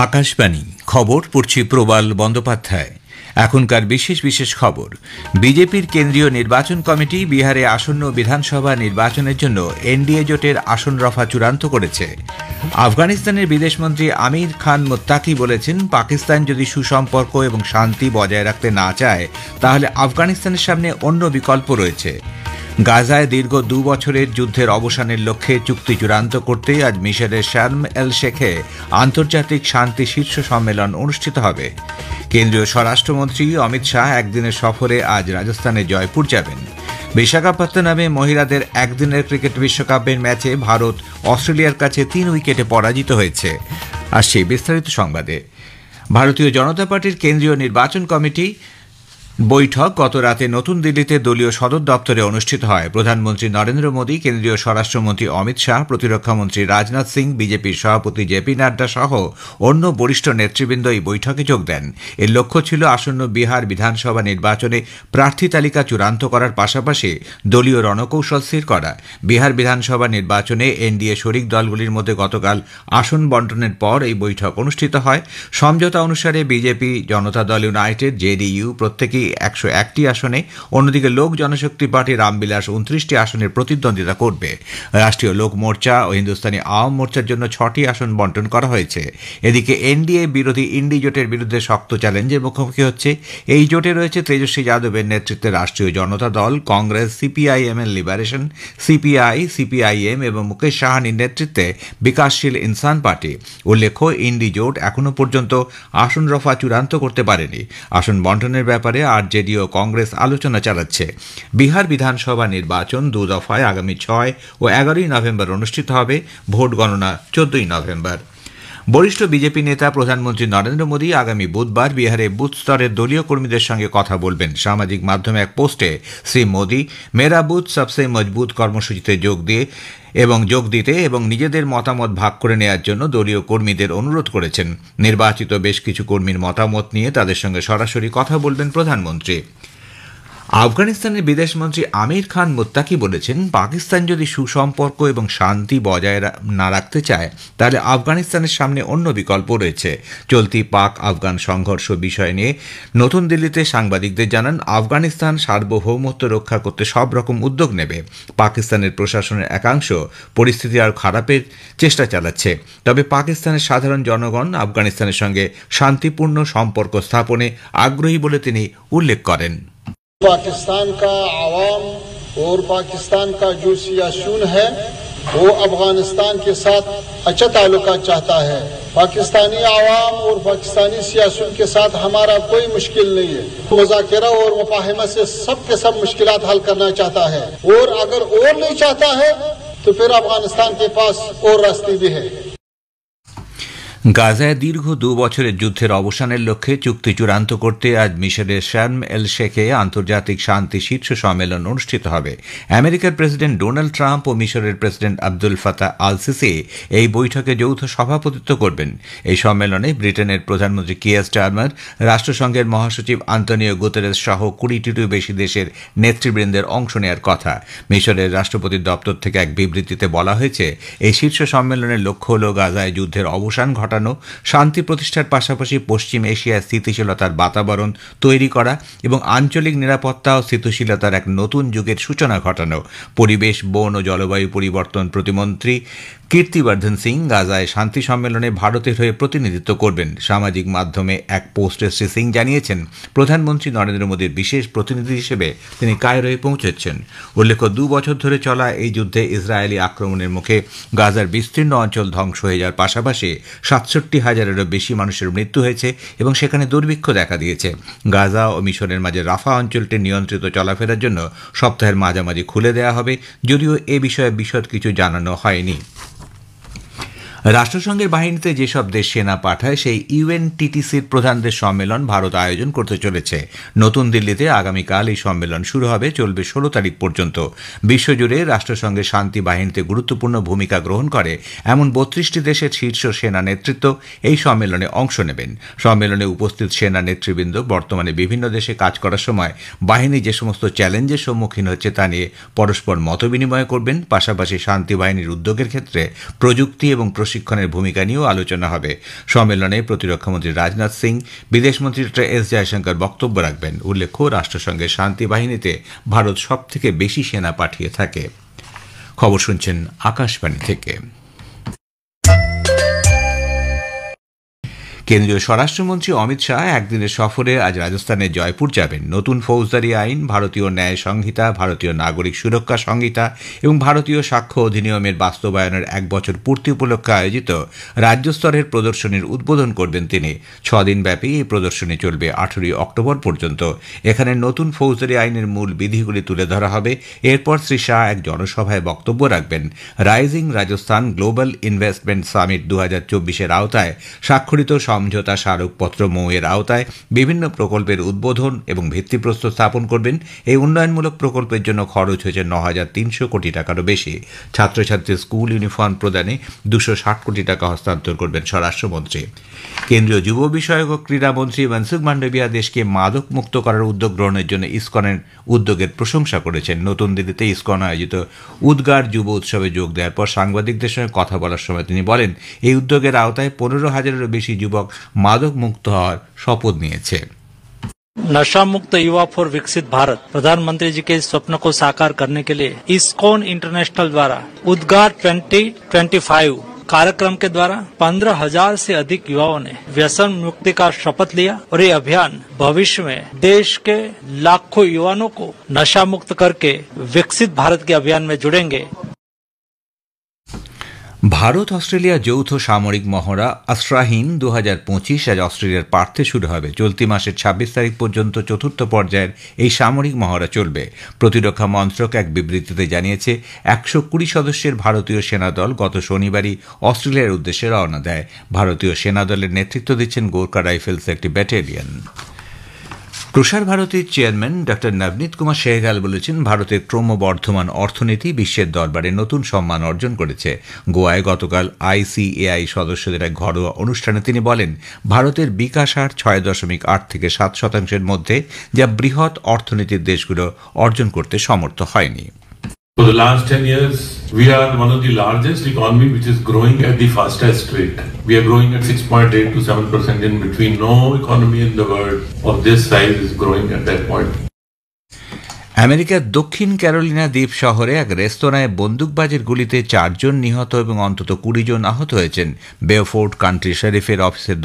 আকাশবাণী খবর পড়ছি প্রবাল বন্দ্যোপাধ্যায়। এখনকার বিশেষ বিশেষ খবর। বিজেপির কেন্দ্রীয় নির্বাচন কমিটি বিহারে আসন্ন বিধানসভা নির্বাচনের জন্য এনডিএ জোটের আসন রফা চূড়ান্ত করেছে। আফগানিস্তানের বিদেশমন্ত্রী আমির খান মুত্তাকি বলেছেন, পাকিস্তান যদি সুসম্পর্ক এবং শান্তি বজায় রাখতে না চায় তাহলে আফগানিস্তানের সামনে অন্য বিকল্প রয়েছে। গাজায় দীর্ঘ 2 বছরের যুদ্ধের অবসানের লক্ষ্যে চুক্তি চূড়ান্ত করতে আজ মিশরের শার্ম এল শেখে আন্তর্জাতিক শান্তি শীর্ষ সম্মেলন অনুষ্ঠিত হবে। কেন্দ্রীয় স্বরাষ্ট্রমন্ত্রী অমিত শাহ একদিনের সফরে আজ রাজস্থানে জয়পুর যাবেন। বিশাখাপত্তনমে মহিলাদের একদিনের ক্রিকেট বিশ্বকাপের ম্যাচে ভারত অস্ট্রেলিয়ার কাছে 3 উইকেটে পরাজিত হয়েছে। আসছে বিস্তারিত সংবাদে। ভারতীয় জনতা পার্টির কেন্দ্রীয় নির্বাচন কমিটি বৈঠক গত রাতে নতুন দিল্লিতে দলীয় সদর দপ্তরে অনুষ্ঠিত হয়। প্রধানমন্ত্রী নরেন্দ্র মোদী, কেন্দ্রীয় স্বরাষ্ট্রমন্ত্রী অমিত শাহ, প্রতিরক্ষামন্ত্রী রাজনাথ সিং, বিজেপির সভাপতি জেপি নাড্ডা সহ অন্য বরিষ্ঠ নেতৃবৃন্দ এই বৈঠকে যোগ দেন। এর লক্ষ্য ছিল আসন্ন বিহার বিধানসভা নির্বাচনে প্রার্থী তালিকা চূড়ান্ত করার পাশাপাশি দলীয় রণকৌশল স্থির করা। বিহার বিধানসভা নির্বাচনে এনডিএ শরিক দলগুলির মধ্যে গতকাল আসন বণ্টনের পর এই বৈঠক অনুষ্ঠিত হয়। সমঝোতা অনুসারে বিজেপি, জনতা দল ইউনাইটেড, জেডিইউ প্রত্যেকেই 101টি আসনে, অন্যদিকে লোক জনশক্তি পার্টি রামবিলাস 29টি আসনের প্রতিদ্বন্দ্বিতা করবে। রাষ্ট্রীয় লোক মোর্চা ও হিন্দুস্তানি আওয়াম মোর্চার জন্য 6টি আসন বণ্টন করা হয়েছে। এদিকে এনডিএ বিরোধী ইন্ডি জোটের বিরুদ্ধে শক্ত চ্যালেঞ্জের মুখোমুখি হচ্ছে। এই জোটে রয়েছে তেজস্বী যাদবের নেতৃত্বে রাষ্ট্রীয় জনতা দল, কংগ্রেস, সিপিআইএম এর লিবারেশন, সিপিআই, সিপিআইএম এবং মুকেশ সাহানির নেতৃত্বে বিকাশশীল ইনসান পার্টি। উল্লেখ্য, ইন্ডি জোট এখনও পর্যন্ত আসন রফা চূড়ান্ত করতে পারেনি। আসন বণ্টনের ব্যাপারে আরজেডি ও কংগ্রেস আলোচনা চালাচ্ছে। বিহার বিধানসভা নির্বাচন 2 দফায় আগামী 6 ও 11 নভেম্বর অনুষ্ঠিত হবে। ভোট গণনা 14 নভেম্বর। বরিষ্ঠ বিজেপি নেতা প্রধানমন্ত্রী নরেন্দ্র মোদী আগামী বুধবার বিহারে বুথ স্তরের দলীয় কর্মীদের সঙ্গে কথা বলবেন। সামাজিক মাধ্যমে এক পোস্টে শ্রী মোদী মেরা বুথ সবসে মজবুত কর্মসূচিতে যোগ দিতে এবং নিজেদের মতামত ভাগ করে নেওয়ার জন্য দলীয় কর্মীদের অনুরোধ করেছেন। নির্বাচিত বেশ কিছু কর্মীর মতামত নিয়ে তাদের সঙ্গে সরাসরি কথা বলবেন প্রধানমন্ত্রী। আফগানিস্তানের বিদেশমন্ত্রী আমির খান মুত্তাকি বলেছেন, পাকিস্তান যদি সুসম্পর্ক এবং শান্তি বজায় না রাখতে চায় তাহলে আফগানিস্তানের সামনে অন্য বিকল্প রয়েছে। চলতি পাক আফগান সংঘর্ষ বিষয় নিয়ে নতুন দিল্লিতে সাংবাদিকদের জানান, আফগানিস্তান সার্বভৌমত্ব রক্ষা করতে সব রকম উদ্যোগ নেবে। পাকিস্তানের প্রশাসনের একাংশ পরিস্থিতি আরও খারাপের চেষ্টা চালাচ্ছে। তবে পাকিস্তানের সাধারণ জনগণ আফগানিস্তানের সঙ্গে শান্তিপূর্ণ সম্পর্ক স্থাপনে আগ্রহী বলে তিনি উল্লেখ করেন। पाकिस्तान का आवाम और पाकिस्तान का जो सियासून है वो अफगानिस्तान के साथ अच्छा ताल्लुकात चाहता है। पाकिस्तानी आवाम और पाकिस्तानी सियासून के साथ हमारा कोई मुश्किल नहीं है। मुज़ाकरा और मुफाहिमा से सब के सब मुश्किलात हल करना चाहता है, और अगर और नहीं चाहता है तो फिर अफगानिस्तान के पास और रास्ते भी है। গাজায় দীর্ঘ 2 বছরের যুদ্ধের অবসানের লক্ষ্যে চুক্তি চূড়ান্ত করতে আজ মিশরের শার্ম এল শেখে আন্তর্জাতিক শান্তি শীর্ষ সম্মেলন অনুষ্ঠিত হবে। আমেরিকার প্রেসিডেন্ট ডোনাল্ড ট্রাম্প ও মিশরের president Abdul Fattah al Sisi এই বৈঠকে যৌথ সভাপতিত্ব করবেন। এই সম্মেলনে ব্রিটেনের প্রধানমন্ত্রী কিয়ার স্টারমার, রাষ্ট্রসংঘের মহাসচিব আন্তোনিও গুতেরেস সহ 20টিরও বেশি দেশের নেতৃবৃন্দের অংশ নেওয়ার কথা। মিশরের রাষ্ট্রপতির দপ্তর থেকে এক বিবৃতিতে বলা হয়েছে, এই শীর্ষ সম্মেলনের লক্ষ্য হল গাজায় যুদ্ধের অবসান ঘটানো, শান্তি প্রতিষ্ঠার পাশাপাশি পশ্চিম এশিয়ায় স্থিতিশীলতার বাতাবরণ তৈরি করা এবং আঞ্চলিক নিরাপত্তা ও স্থিতিশীলতার এক নতুন যুগের সূচনা ঘটানো। পরিবেশ, বন ও জলবায়ু পরিবর্তন প্রতিমন্ত্রী কীর্তিবর্ধন সিং গাজায় শান্তি সম্মেলনে ভারতের হয়ে প্রতিনিধিত্ব করবেন। সামাজিক মাধ্যমে এক পোস্টে শ্রী সিং জানিয়েছেন, প্রধানমন্ত্রী নরেন্দ্র মোদীর বিশেষ প্রতিনিধি হিসেবে তিনি কায়রোয় পৌঁছেছেন। উল্লেখ্য, 2 বছর ধরে চলা এই যুদ্ধে ইসরায়েলি আক্রমণের মুখে গাজার বিস্তীর্ণ অঞ্চল ধ্বংস হয়ে যাওয়ার পাশাপাশি 67,000-এরও বেশি মানুষের মৃত্যু হয়েছে এবং সেখানে দুর্ভিক্ষ দেখা দিয়েছে। গাজা ও মিশরের মাঝে রাফা অঞ্চলটি নিয়ন্ত্রিত চলাফেরার জন্য সপ্তাহের মাঝামাঝি খুলে দেওয়া হবে, যদিও এ বিষয়ে বিশদ কিছু জানানো হয়নি। রাষ্ট্রসংঘের বাহিনীতে যেসব দেশ সেনা পাঠায় সেই ইউএনটিটিসির প্রধানদের সম্মেলন ভারত আয়োজন করতে চলেছে। নতুন দিল্লিতে আগামীকাল এই সম্মেলন শুরু হবে, চলবে 16 তারিখ পর্যন্ত। বিশ্বজুড়ে রাষ্ট্রসংঘের শান্তি বাহিনীতে গুরুত্বপূর্ণ ভূমিকা গ্রহণ করে এমন 32টি দেশের শীর্ষ সেনা নেতৃত্ব এই সম্মেলনে অংশ নেবেন। সম্মেলনে উপস্থিত সেনা নেতৃবৃন্দ বর্তমানে বিভিন্ন দেশে কাজ করার সময় বাহিনী যে সমস্ত চ্যালেঞ্জের সম্মুখীন হচ্ছে তা নিয়ে পরস্পর মতবিনিময় করবেন। পাশাপাশি শান্তি বাহিনীর উদ্যোগের ক্ষেত্রে প্রযুক্তি এবং প্রশিক্ষণ প্রশিক্ষণের ভূমিকা নিয়েও আলোচনা হবে। সম্মেলনে প্রতিরক্ষামন্ত্রী রাজনাথ সিং, বিদেশমন্ত্রী ড এস জয়শঙ্কর বক্তব্য রাখবেন। উল্লেখ্য, রাষ্ট্রসংঘের শান্তি বাহিনীতে ভারত সবথেকে বেশি সেনা পাঠিয়ে থাকে। খবর শুনছেন আকাশবাণী থেকে। কেন্দ্রীয় স্বরাষ্ট্রমন্ত্রী অমিত শাহ একদিনের সফরে আজ রাজস্থানের জয়পুর যাবেন। নতুন ফৌজদারি আইন, ভারতীয় ন্যায় সংহিতা, ভারতীয় নাগরিক সুরক্ষা সংহিতা এবং ভারতীয় সাক্ষ্য অধিনিয়মের বাস্তবায়নের 1 বছর পূর্তি উপলক্ষে আয়োজিত রাজ্য স্তরের প্রদর্শনীর উদ্বোধন করবেন তিনি। 6 দিনব্যাপী এই প্রদর্শনী চলবে 18 অক্টোবর পর্যন্ত। এখানে নতুন ফৌজদারি আইনের মূল বিধিগুলি তুলে ধরা হবে। এরপর শ্রী শাহ এক জনসভায় বক্তব্য রাখবেন। Rising Rajasthan global investment summit 2024-এর আওতায় স্বাক্ষরিত সমঝোতা স্মারকপত্র মৌয়ের আওতায় বিভিন্ন প্রকল্পের উদ্বোধন এবং ভিত্তিপ্রস্তর স্থাপন করবেন। এই উন্নয়নমূলক প্রকল্পের জন্য খরচ হয়েছে 9,300 কোটি টাকারও বেশি। ছাত্রছাত্রীর স্কুল ইউনিফর্ম প্রদানে 260 কোটি টাকা হস্তান্তর করবেন স্বরাষ্ট্রমন্ত্রী। কেন্দ্রীয় যুব বিষয়ক ও ক্রীড়ামন্ত্রী মনসুখ মান্ডভিয়া দেশকে মাদক মুক্ত করার উদ্যোগ গ্রহণের জন্য ইসকনের উদ্যোগের প্রশংসা করেছেন। নতুন দিল্লিতে ইসকন আয়োজিত উদ্গার যুব উৎসবে যোগ দেওয়ার পর সাংবাদিকদের সঙ্গে কথা বলার সময় তিনি বলেন, এই উদ্যোগের আওতায় 15,000-এরও বেশি যুবক মাদক মুক্ত হওয়ার শপথ নিয়েছে। नशा मुक्त युवा फॉर विकसित भारत प्रधानमंत्री जी के इस स्वप्न को साकार करने के लिए इस्कॉन इंटरनेशनल द्वारा उद्गार 2025 कार्यक्रम के द्वारा 15,000 से अधिक युवाओं ने व्यसन मुक्ति का शपथ लिया और ये अभियान भविष्य में देश के लाखों युवाओं को नशा मुक्त करके विकसित भारत के अभियान में जुड़ेंगे। ভারত অস্ট্রেলিয়া যৌথ সামরিক মহড়া আশ্রাহীন 2025 আজ অস্ট্রেলিয়ার পার্থে শুরু হবে। চলতি মাসের 26 তারিখ পর্যন্ত চতুর্থ পর্যায়ের এই সামরিক মহড়া চলবে। প্রতিরক্ষা মন্ত্রক এক বিবৃতিতে জানিয়েছে, 120 সদস্যের ভারতীয় সেনাদল গত শনিবারই অস্ট্রেলিয়ার উদ্দেশ্যে রওনা দেয়। ভারতীয় সেনাদলের নেতৃত্ব দিচ্ছেন গোর্খা রাইফেলস একটি ব্যাটালিয়ন। প্রসার ভারতীর চেয়ারম্যান ড নবনীত কুমার সেহগাল বলেছেন, ভারতের ক্রমবর্ধমান অর্থনীতি বিশ্বের দরবারে নতুন সম্মান অর্জন করেছে। গোয়ায় গতকাল ICAI সদস্যদের এক ঘরোয়া অনুষ্ঠানে তিনি বলেন, ভারতের বিকাশ হার 6.8 থেকে 7% মধ্যে, যা বৃহৎ অর্থনীতির দেশগুলো অর্জন করতে সমর্থ হয়নি। For the last 10 years, we are one of the largest economy which is growing at the fastest rate. We are growing at 6.8 to 7% in between. No economy in the world of this size is growing at that point. আমেরিকার দক্ষিণ Carolina দ্বীপ শহরে এক রেস্তোরাঁয় বন্দুকবাজের গুলিতে 4 জন নিহত এবং অন্তত 20 জন আহত হয়েছেন। বেওফোর্ট কান্ট্রি শেরিফের অফিসের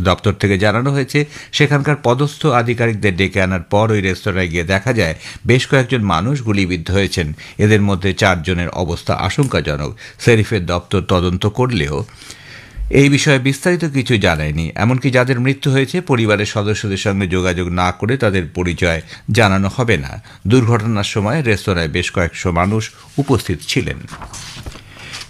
দপ্তর থেকে জানানো হয়েছে, সেখানকার পদস্থ আধিকারিকদের ডেকে আনার পর ওই রেস্তোরাঁয় গিয়ে দেখা যায় বেশ কয়েকজন মানুষ গুলিবিদ্ধ হয়েছেন। এদের মধ্যে 4 জনের অবস্থা আশঙ্কাজনক। শেরিফের দপ্তর তদন্ত করলেও এই বিষয়ে বিস্তারিত কিছু জানায়নি। এমনকি যাদের মৃত্যু হয়েছে পরিবারের সদস্যদের সঙ্গে যোগাযোগ না করে তাদের পরিচয় জানানো হবে না। দুর্ঘটনার সময় রেস্তোরাঁয় বেশ কয়েকশো মানুষ উপস্থিত ছিলেন।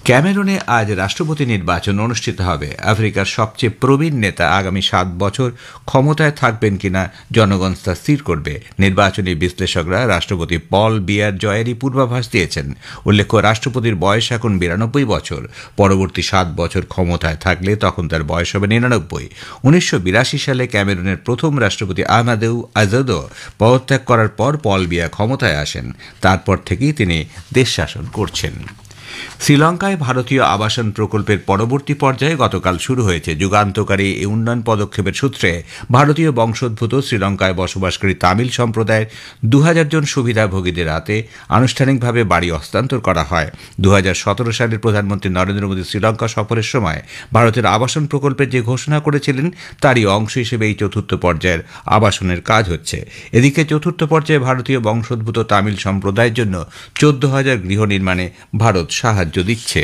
ক্যামেরুনে আজ রাষ্ট্রপতি নির্বাচন অনুষ্ঠিত হবে। আফ্রিকার সবচেয়ে প্রবীণ নেতা আগামী 7 বছর ক্ষমতায় থাকবেন কিনা জনগণ তা স্থির করবে। নির্বাচনী বিশ্লেষকরা রাষ্ট্রপতি পল বিয়ার জয়েরই পূর্বাভাস দিয়েছেন। উল্লেখ্য, রাষ্ট্রপতির বয়স এখন 92 বছর। পরবর্তী 7 বছর ক্ষমতায় থাকলে তখন তার বয়স হবে 99। 1982 সালে ক্যামেরুনের প্রথম রাষ্ট্রপতি আহমেদেউ আজোদো পদত্যাগ করার পর পল বিয়া ক্ষমতায় আসেন। তারপর থেকেই তিনি দেশ শাসন করছেন। শ্রীলঙ্কায় ভারতীয় আবাসন প্রকল্পের পরবর্তী পর্যায়ে গতকাল শুরু হয়েছে। যুগান্তকারী এই উন্নয়ন পদক্ষেপের সূত্রে ভারতীয় বংশোদ্ভূত শ্রীলঙ্কায় বসবাসকারী তামিল সম্প্রদায়ের 2000 জন সুবিধাভোগীদের হাতে আনুষ্ঠানিকভাবে বাড়ি হস্তান্তর করা হয়। 2017 সালের প্রধানমন্ত্রী নরেন্দ্র মোদী শ্রীলঙ্কা সফরের সময় ভারতের আবাসন প্রকল্পের যে ঘোষণা করেছিলেন তারই অংশ হিসেবে এই চতুর্থ পর্যায়ের আবাসনের কাজ হচ্ছে। এদিকে চতুর্থ পর্যায়ে ভারতীয় বংশোদ্ভূত তামিল সম্প্রদায়ের জন্য 14,000 গৃহ নির্মাণে ভারত সাহায্য দিচ্ছে।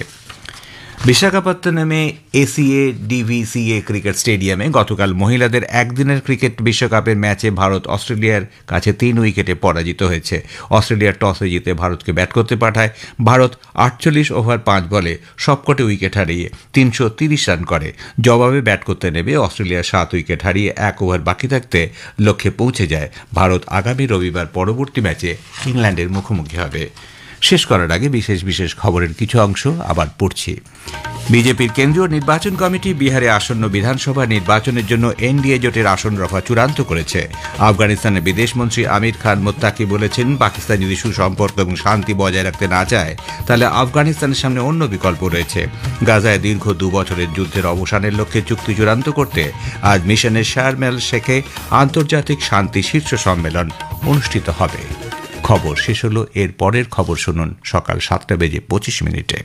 বিশাখাপত্তনমে ACA-DVCA ক্রিকেট স্টেডিয়ামে গতকাল মহিলাদের একদিনের ক্রিকেট বিশ্বকাপের ম্যাচে ভারত অস্ট্রেলিয়ার কাছে 3 উইকেটে পরাজিত হয়েছে। অস্ট্রেলিয়ার টসে জিতে ভারতকে ব্যাট করতে পাঠায়। ভারত 48 ওভার 5 বলে সবকটি উইকেট হারিয়ে 330 রান করে। জবাবে ব্যাট করতে নেমে অস্ট্রেলিয়া 7 উইকেট হারিয়ে 1 ওভার বাকি থাকতে লক্ষ্যে পৌঁছে যায়। ভারত আগামী রবিবার পরবর্তী ম্যাচে ইংল্যান্ডের মুখোমুখি হবে। শেষ করার আগে বিশেষ খবরের কিছু অংশ আবার পড়ছি। বিজেপির কেন্দ্রীয় নির্বাচন কমিটি বিহারে আসন্ন বিধানসভা নির্বাচনের জন্য এনডিএ জোটের আসন রফা চূড়ান্ত করেছে। আফগানিস্তানের বিদেশমন্ত্রী আমির খান মোত্তাকি বলেছেন, পাকিস্তান যদি সুসম্পর্ক এবং শান্তি বজায় রাখতে না চায় তাহলে আফগানিস্তানের সামনে অন্য বিকল্প রয়েছে। গাজায় দীর্ঘ 2 বছরের যুদ্ধের অবসানের লক্ষ্যে চুক্তি চূড়ান্ত করতে আজ মিশনের শারম এল শেখে আন্তর্জাতিক শান্তি শীর্ষ সম্মেলন অনুষ্ঠিত হবে। খবর শেষ হলো। এর পরের খবর শুনুন সকাল 7:25 মিনিটে।